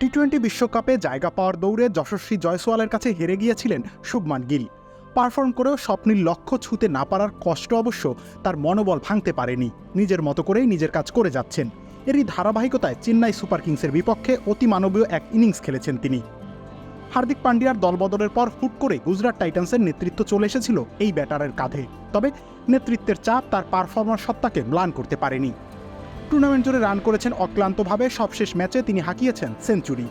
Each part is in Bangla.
টি-20 বিশ্বকাপে জায়গা পাওয়ার দৌড়ে যশস্বী জয়সওয়ালের কাছে হেরে গিয়েছিলেন শুভমান গিল। পারফর্ম করেও স্বপ্নের লক্ষ্য ছুঁতে না পারার কষ্ট অবশ্য তার মনোবল ভাঙতে পারেনি। নিজের মতো করেই নিজের কাজ করে যাচ্ছেন। এরই ধারাবাহিকতায় চেন্নাই সুপার কিংসের বিপক্ষে অতিমানবীয় এক ইনিংস খেলেছেন তিনি। হার্দিক পান্ডিয়ার দলবদলের পর হুট করে গুজরাট টাইটান্সের নেতৃত্ব চলে এসেছিল এই ব্যাটারের কাঁধে। তবে নেতৃত্বের চাপ তার পারফরম্যান্স সত্তাকে ম্লান করতে পারেনি। টুর্নামেন্ট জুড়ে রান করেছেন অক্লান্তভাবে, সবশেষ ম্যাচে তিনি হাঁকিয়েছেন সেঞ্চুরি।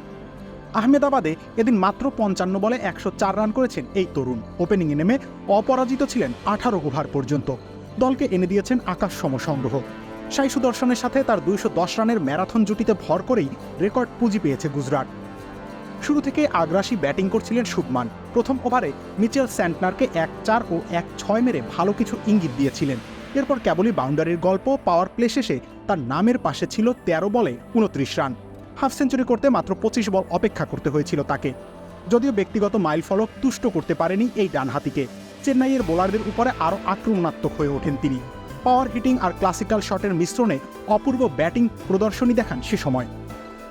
আহমেদাবাদে এদিন মাত্র 55 বলে 104 রান করেছেন এই তরুণ। ওপেনিংয়ে নেমে অপরাজিত ছিলেন 18 ওভার পর্যন্ত। দলকে এনে দিয়েছেন আকাশ সম সংগ্রহ। সাই সুদর্শনের সাথে তার 210 রানের ম্যারাথন জুটিতে ভর করেই রেকর্ড পুঁজি পেয়েছে গুজরাট। শুরু থেকে আগ্রাসী ব্যাটিং করছিলেন শুভমান। প্রথম ওভারে মিচেল স্যান্টনারকে 1-4 ও 1-6 মেরে ভালো কিছু ইঙ্গিত দিয়েছিলেন। এরপর কেবলই বাউন্ডারির গল্প। পাওয়ার প্লে শেষে তার নামের পাশে ছিল 13 বলে 29 রান। হাফ সেঞ্চুরি করতে মাত্র 25 বল অপেক্ষা করতে হয়েছিল তাকে। যদিও ব্যক্তিগত মাইলফলক তুষ্ট করতে পারেনি এই ডানহাতিকে। চেন্নাইয়ের বোলারদের উপরে আরও আক্রমণাত্মক হয়ে ওঠেন তিনি। পাওয়ার হিটিং আর ক্লাসিক্যাল শটের মিশ্রণে অপূর্ব ব্যাটিং প্রদর্শনী দেখান সে সময়।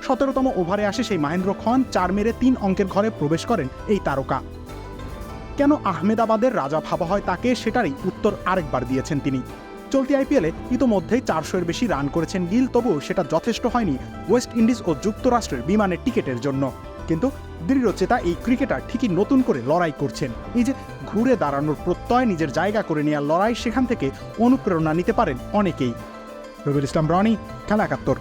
17তম ওভারে আসে সেই মহেন্দ্র খন। 4 মেরে 3 অঙ্কের ঘরে প্রবেশ করেন এই তারকা। কেন আহমেদাবাদের রাজা ভাবা হয় তাকে, সেটারই উত্তর আরেকবার দিয়েছেন তিনি। চলতি আইপিএলে ইতোমধ্যেই 400-এর বেশি রান করেছেন গিল, তবুও সেটা যথেষ্ট হয়নি ওয়েস্ট ইন্ডিজ ও যুক্তরাষ্ট্রের বিমানের টিকিটের জন্য। কিন্তু দৃঢ়চেতা এই ক্রিকেটার ঠিকই নতুন করে লড়াই করছেন। এই যে ঘুরে দাঁড়ানোর প্রত্যয়, নিজের জায়গা করে নেওয়ার লড়াই, সেখান থেকে অনুপ্রেরণা নিতে পারেন অনেকেই। রবিউল ইসলাম রনি, খেলা 71।